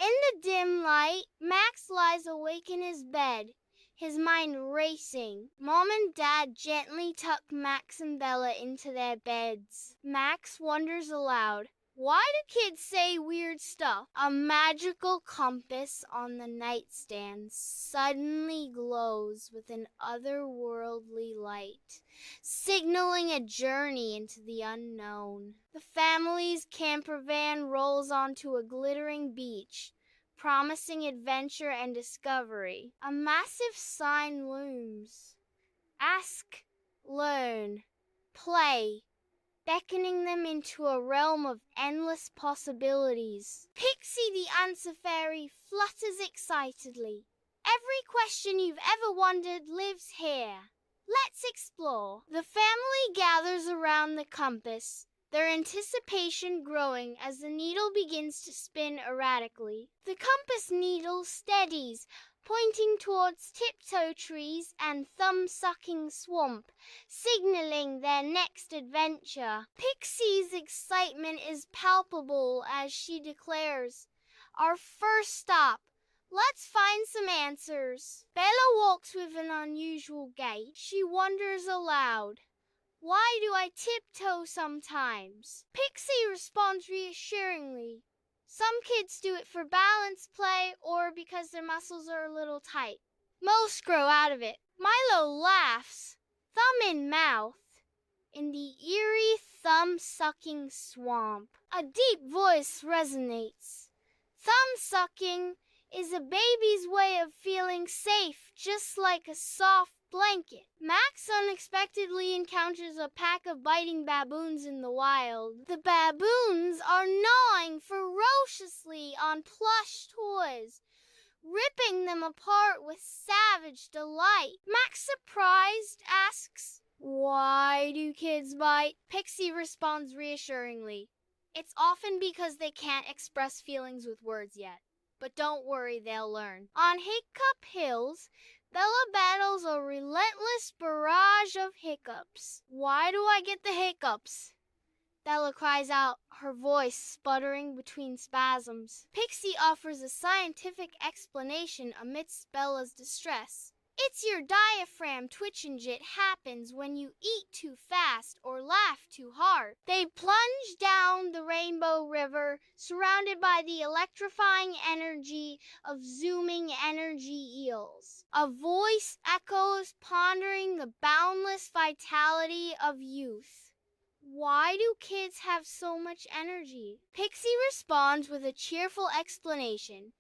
In the dim light, Max lies awake in his bed, his mind racing. Mom and Dad gently tuck Max and Bella into their beds. Max wonders aloud, why do kids say weird stuff? A magical compass on the nightstand suddenly glows with an otherworldly light, signaling a journey into the unknown. The family's camper van rolls onto a glittering beach, promising adventure and discovery. A massive sign looms. Ask, learn, play, beckoning them into a realm of endless possibilities. Pixie the answer fairy flutters excitedly. Every question you've ever wondered lives here. Let's explore. The family gathers around the compass, their anticipation growing as the needle begins to spin erratically. The compass needle steadies, pointing towards Tiptoe trees and thumb-sucking swamp, signaling their next adventure. Pixie's excitement is palpable as she declares, "Our first stop. Let's find some answers." Bella walks with an unusual gait. She wonders aloud, "Why do I tiptoe sometimes?" Pixie responds reassuringly, "Some kids do it for balance play or because their muscles are a little tight. Most grow out of it." Milo laughs, thumb in mouth, in the eerie thumb-sucking swamp. A deep voice resonates. Thumb-sucking is a baby's way of feeling safe, just like a soft blanket. Max unexpectedly encounters a pack of biting baboons in the wild. The baboons are gnawing ferociously on plush toys, ripping them apart with savage delight. Max, surprised, asks, "Why do kids bite?" Pixie responds reassuringly, "It's often because they can't express feelings with words yet. But don't worry, they'll learn." On Hiccup Hills, Bella battles a relentless barrage of hiccups. "Why do I get the hiccups?" Bella cries out, her voice sputtering between spasms. Pixie offers a scientific explanation amidst Bella's distress. "It's your diaphragm twitching. It happens when you eat too fast or laugh too hard." They plunge down the Rainbow River, surrounded by the electrifying energy of zooming energy eels. A voice echoes, pondering the boundless vitality of youth. "Why do kids have so much energy?" Pixie responds with a cheerful explanation.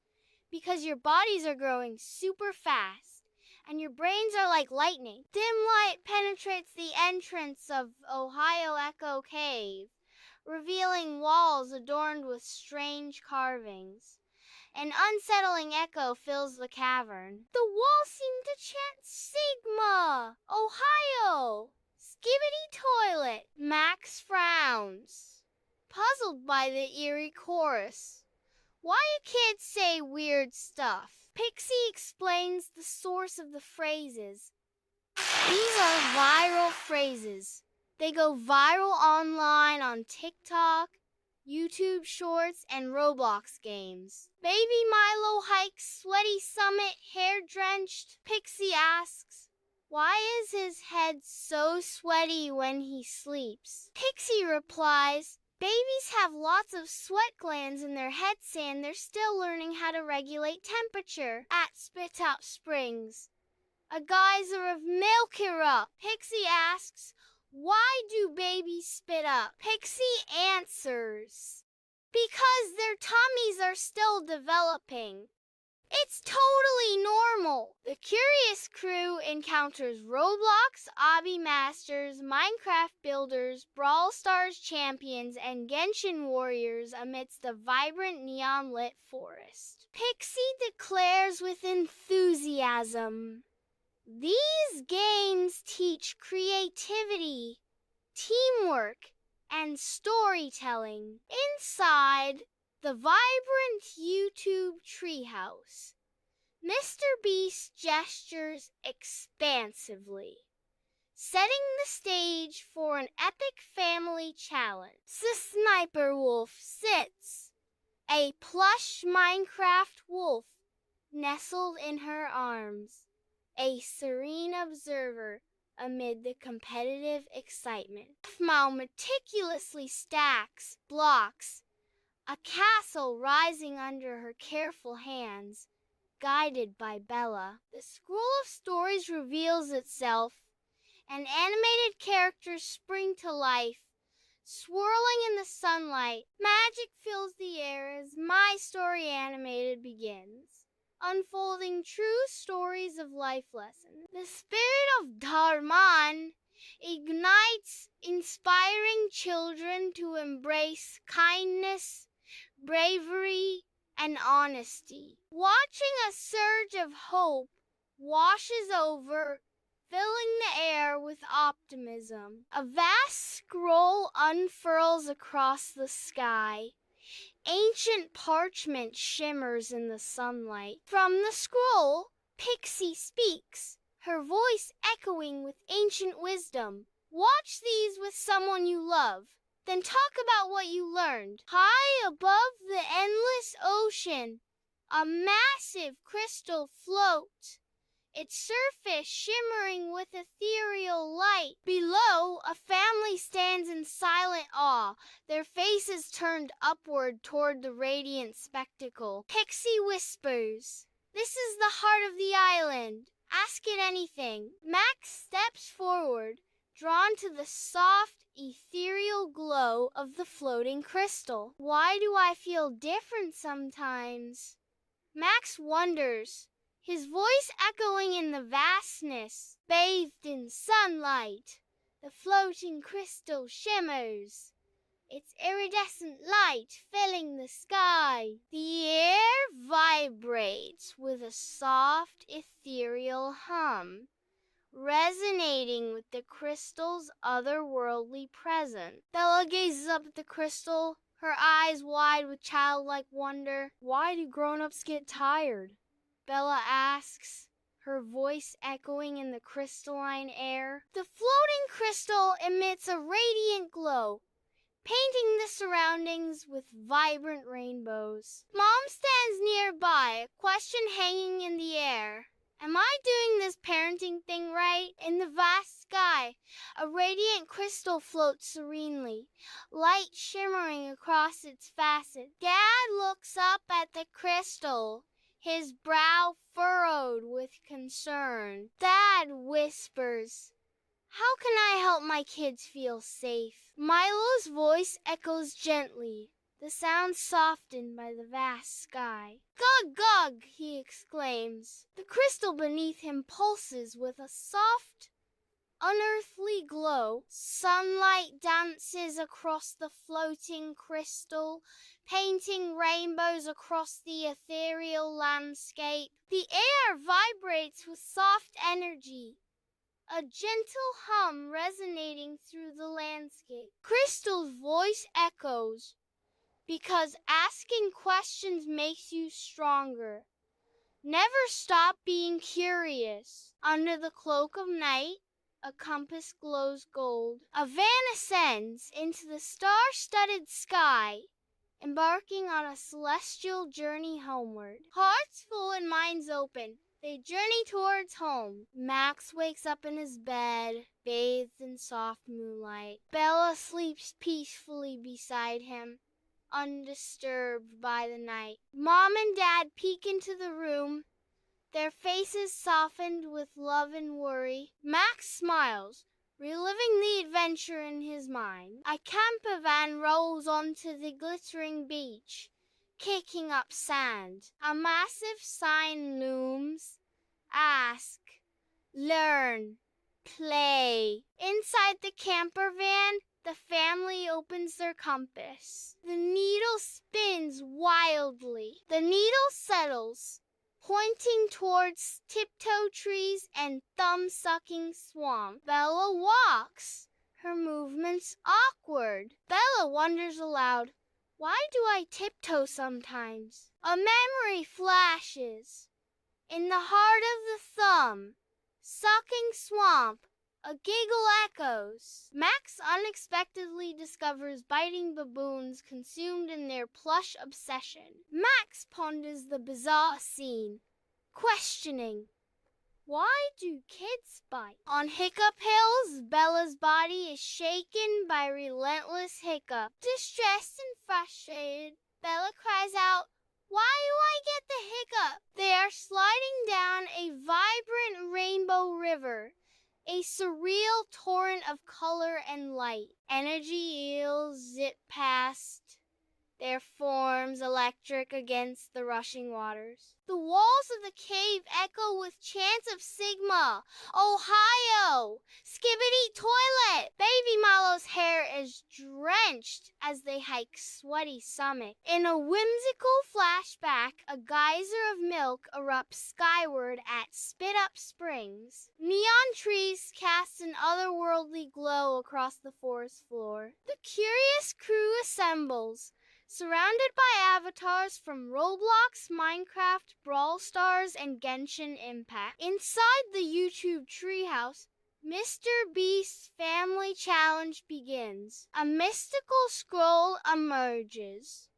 "Because your bodies are growing super fast, and your brains are like lightning." Dim light penetrates the entrance of Ohio Echo Cave, revealing walls adorned with strange carvings. An unsettling echo fills the cavern. The walls seem to chant Sigma, Ohio, Skibidi Toilet. Max frowns, puzzled by the eerie chorus. Why do kids say weird stuff? Pixie explains the source of the phrases. These are viral phrases. They go viral online on TikTok, YouTube Shorts, and Roblox games. Baby Milo hikes sweaty summit, hair drenched. Pixie asks, "Why is his head so sweaty when he sleeps?" Pixie replies, "Babies have lots of sweat glands in their head sand. They're still learning how to regulate temperature." At Spit Out Springs, a geyser of milk erupts. Pixie asks, "Why do babies spit up?" Pixie answers, "Because their tummies are still developing. It's totally normal." The curious crew encounters Roblox obby masters, Minecraft builders, Brawl Stars champions, and Genshin warriors amidst the vibrant neon-lit forest. Pixie declares with enthusiasm, "These games teach creativity, teamwork, and storytelling." Inside the vibrant YouTube treehouse, Mr. Beast gestures expansively, setting the stage for an epic family challenge. The Sniper Wolf sits, A plush Minecraft wolf nestled in her arms, a serene observer amid the competitive excitement. Milo meticulously stacks blocks, a castle rising under her careful hands, guided by Bella. The scroll of stories reveals itself, and animated characters spring to life, swirling in the sunlight. Magic fills the air as My Story Animated begins, unfolding true stories of life lessons. The spirit of Dharman ignites, inspiring children to embrace kindness, bravery, and honesty. Watching a surge of hope washes over, filling the air with optimism. A vast scroll unfurls across the sky. Ancient parchment shimmers in the sunlight. From the scroll, Pixie speaks, her voice echoing with ancient wisdom. Watch these with someone you love. Then talk about what you learned. High above the endless ocean, a massive crystal floats, its surface shimmering with ethereal light. Below, a family stands in silent awe, their faces turned upward toward the radiant spectacle. Pixie whispers, "This is the heart of the island. Ask it anything." Max steps forward, drawn to the soft, ethereal glow of the floating crystal. Why do I feel different sometimes? Max wonders, his voice echoing in the vastness. Bathed in sunlight, the floating crystal shimmers, its iridescent light filling the sky. The air vibrates with a soft, ethereal hum, resonating with the crystal's otherworldly presence. Bella gazes up at the crystal, her eyes wide with childlike wonder. "Why do grown-ups get tired?" Bella asks, her voice echoing in the crystalline air. The floating crystal emits a radiant glow, painting the surroundings with vibrant rainbows. Mom stands nearby, a question hanging in the air. Am I doing this parenting thing right? In the vast sky, a radiant crystal floats serenely, light shimmering across its facets. Dad looks up at the crystal, his brow furrowed with concern. Dad whispers, "How can I help my kids feel safe?" Milo's voice echoes gently, the sound softened by the vast sky. "Gug, gug!" he exclaims. The crystal beneath him pulses with a soft, unearthly glow. Sunlight dances across the floating crystal, painting rainbows across the ethereal landscape. The air vibrates with soft energy, a gentle hum resonating through the landscape. Crystal's voice echoes, "Because asking questions makes you stronger. Never stop being curious." Under the cloak of night, a compass glows gold. A van ascends into the star-studded sky, embarking on a celestial journey homeward. Hearts full and minds open, they journey towards home. Max wakes up in his bed, bathed in soft moonlight. Bella sleeps peacefully beside him, undisturbed by the night. Mom and Dad peek into the room, their faces softened with love and worry. Max smiles, reliving the adventure in his mind. A camper van rolls onto the glittering beach, kicking up sand. A massive sign looms. Ask, learn, play. Inside the camper van, the family opens their compass. The needle spins wildly. The needle settles, pointing towards Tiptoe trees and thumb-sucking swamp. Bella walks, her movements awkward. Bella wonders aloud, "Why do I tiptoe sometimes?" A memory flashes. In the heart of the thumb-sucking swamp, A giggle echoes. Max unexpectedly discovers biting baboons consumed in their plush obsession. Max ponders the bizarre scene, questioning, why do kids bite? On Hiccup Hills, Bella's body is shaken by relentless hiccup. Distressed and frustrated, Bella cries out, why do I get the hiccup? They are sliding down a vibrant rainbow river, a surreal torrent of color and light. Energy eels zip past, their forms electric against the rushing waters. The walls of the cave echo with chants of Sigma, Ohio, Skibidi Toilet. Baby Milo's hair is drenched as they hike sweaty summit. In a whimsical flashback, a geyser of milk erupts skyward at Spit Up Springs. Neon trees cast an otherworldly glow across the forest floor. The curious crew assembles, surrounded by avatars from Roblox, Minecraft, Brawl Stars, and Genshin Impact. Inside the YouTube treehouse, Mr. Beast's Family Challenge begins. A mystical scroll emerges,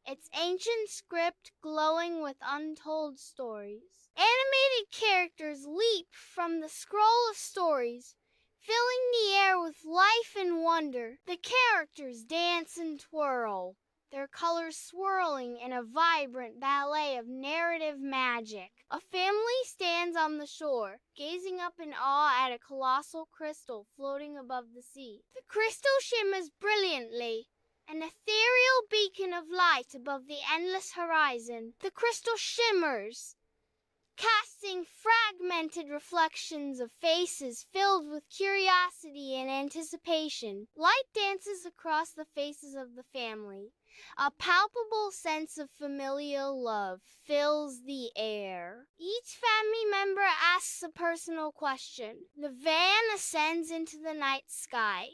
its ancient script glowing with untold stories. Animated characters leap from the scroll of stories, filling the air with life and wonder. The characters dance and twirl, their colors swirling in a vibrant ballet of narrative magic. A family stands on the shore, gazing up in awe at a colossal crystal floating above the sea. The crystal shimmers brilliantly, an ethereal beacon of light above the endless horizon. The crystal shimmers, casting fragmented reflections of faces filled with curiosity and anticipation. Light dances across the faces of the family. A palpable sense of familial love fills the air. Each family member asks a personal question. The van ascends into the night sky,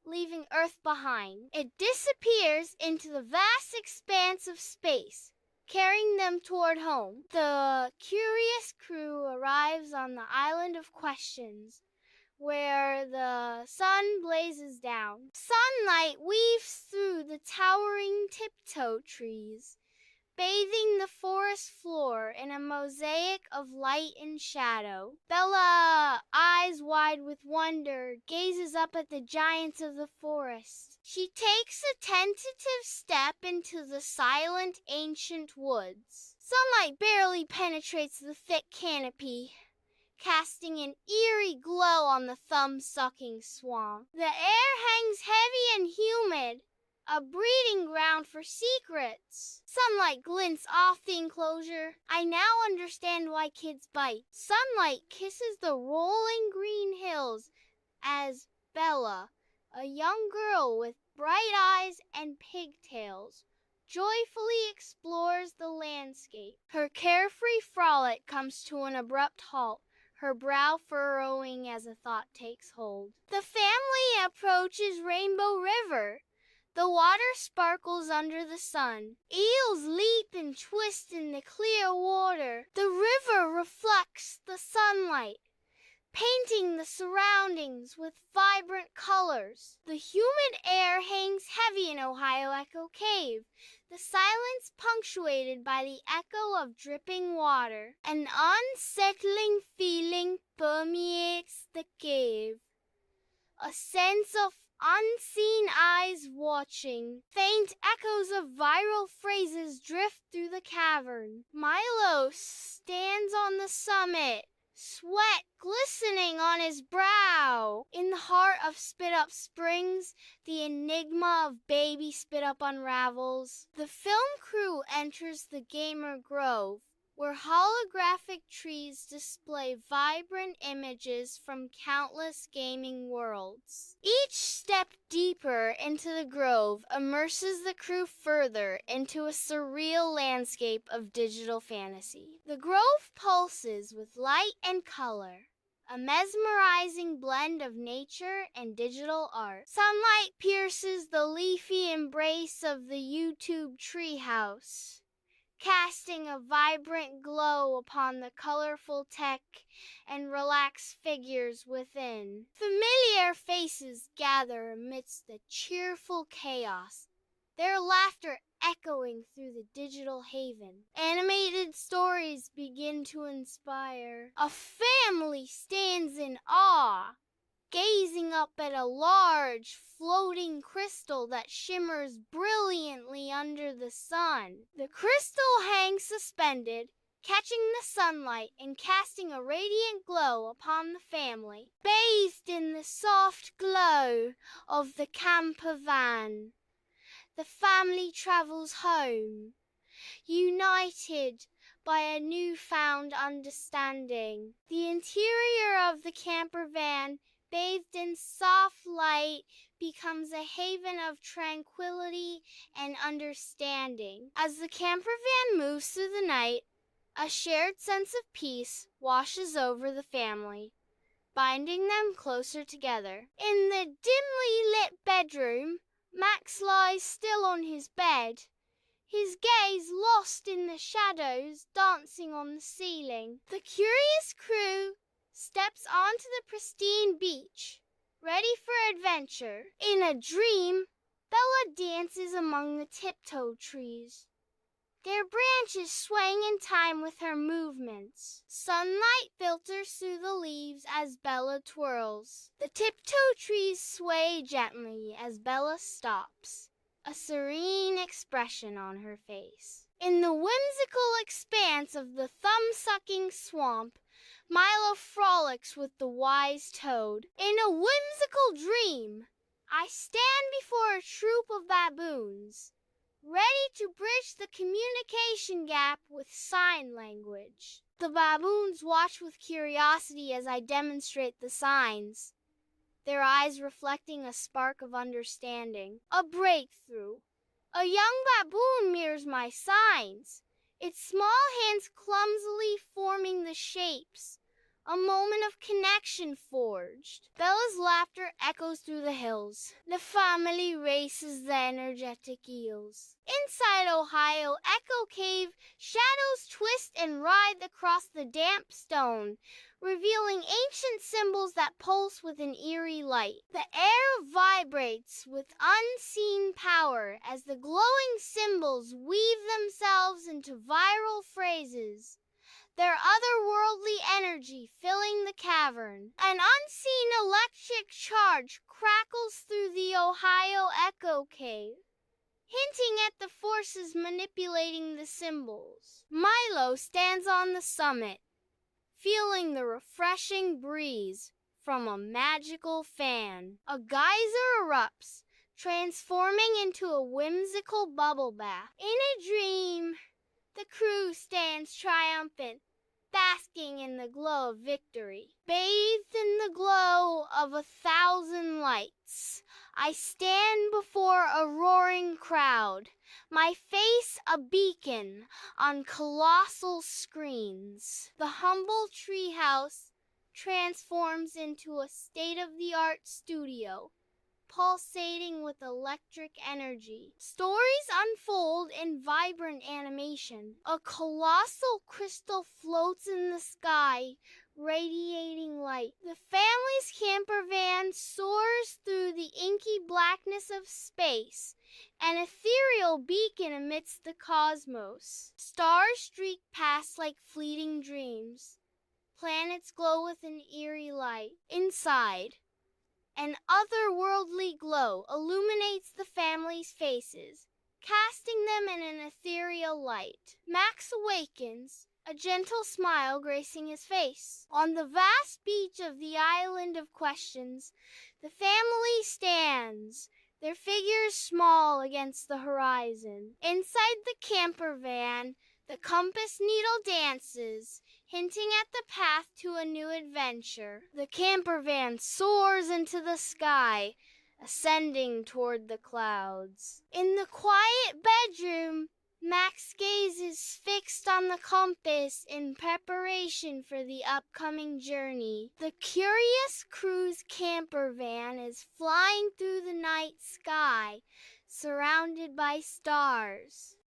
leaving Earth behind. It disappears into the vast expanse of space, carrying them toward home. The curious crew arrives on the island of questions, where the sun blazes down. Sunlight weaves through the towering Tiptoe trees, bathing the forest floor in a mosaic of light and shadow. Bella, eyes wide with wonder, gazes up at the giants of the forest. She takes a tentative step into the silent, ancient woods. Sunlight barely penetrates the thick canopy, casting an eerie glow on the thumb-sucking swamp. The air hangs heavy and humid, a breeding ground for secrets. Sunlight glints off the enclosure. I now understand why kids bite. Sunlight kisses the rolling green hills as Bella, a young girl with bright eyes and pigtails, joyfully explores the landscape. Her carefree frolic comes to an abrupt halt, her brow furrowing as a thought takes hold. The family approaches Rainbow River. The water sparkles under the sun. Eels leap and twist in the clear water. The river reflects the sunlight, painting the surroundings with vibrant colors. The humid air hangs heavy in Ohio Echo Cave, the silence punctuated by the echo of dripping water. An unsettling feeling permeates the cave, a sense of unseen eyes watching. Faint echoes of viral phrases drift through the cavern. Milo stands on the summit, sweat glistening on his brow. In the heart of Spit Up Springs, the enigma of Baby Spit Up unravels. The film crew enters the Gamer Grove, where holographic trees display vibrant images from countless gaming worlds. Each step deeper into the grove immerses the crew further into a surreal landscape of digital fantasy. The grove pulses with light and color, a mesmerizing blend of nature and digital art. Sunlight pierces the leafy embrace of the YouTube treehouse, casting a vibrant glow upon the colorful tech and relaxed figures within. Familiar faces gather amidst the cheerful chaos, their laughter echoing through the digital haven. Animated stories begin to inspire. A family stands in awe, gazing up at a large, floating crystal that shimmers brilliantly under the sun. The crystal hangs suspended, catching the sunlight and casting a radiant glow upon the family. Bathed in the soft glow of the camper van, the family travels home, united by a newfound understanding. The interior of the camper van, bathed in soft light, becomes a haven of tranquility and understanding. As the camper van moves through the night, a shared sense of peace washes over the family, binding them closer together. In the dimly lit bedroom, Max lies still on his bed, his gaze lost in the shadows dancing on the ceiling. The curious crew steps onto the pristine beach, ready for adventure. In a dream, Bella dances among the tiptoe trees, their branches swaying in time with her movements. Sunlight filters through the leaves as Bella twirls. The tiptoe trees sway gently as Bella stops, a serene expression on her face. In the whimsical expanse of the thumb-sucking swamp, Milo frolics with the wise toad. In a whimsical dream, I stand before a troop of baboons, ready to bridge the communication gap with sign language. The baboons watch with curiosity as I demonstrate the signs, their eyes reflecting a spark of understanding. A breakthrough. A young baboon mirrors my signs, its small hands clumsily forming the shapes. A moment of connection forged. Bella's laughter echoes through the hills. The family races the energetic eels. Inside Ohio Echo Cave, shadows twist and writhe across the damp stone, revealing ancient symbols that pulse with an eerie light. The air vibrates with unseen power as the glowing symbols weave themselves into viral phrases, their otherworldly energy filling the cavern. An unseen electric charge crackles through the Ohio Echo Cave, hinting at the forces manipulating the symbols. Milo stands on the summit, feeling the refreshing breeze from a magical fan. A geyser erupts, transforming into a whimsical bubble bath. In a dream, the crew stands triumphant, basking in the glow of victory. Bathed in the glow of 1,000 lights, I stand before a roaring crowd, my face a beacon on colossal screens. The humble treehouse transforms into a state-of-the-art studio, pulsating with electric energy. Stories unfold in vibrant animation. A colossal crystal floats in the sky, radiating light. The family's camper van soars through the inky blackness of space, an ethereal beacon amidst the cosmos. Stars streak past like fleeting dreams. Planets glow with an eerie light. Inside, an otherworldly glow illuminates the family's faces, casting them in an ethereal light. Max awakens, a gentle smile gracing his face. On the vast beach of the Island of Questions, the family stands, their figures small against the horizon. Inside the camper van, the compass needle dances, hinting at the path to a new adventure. The camper van soars into the sky, ascending toward the clouds. In the quiet bedroom, Max gazes fixed on the compass in preparation for the upcoming journey. The curious crew's camper van is flying through the night sky, surrounded by stars.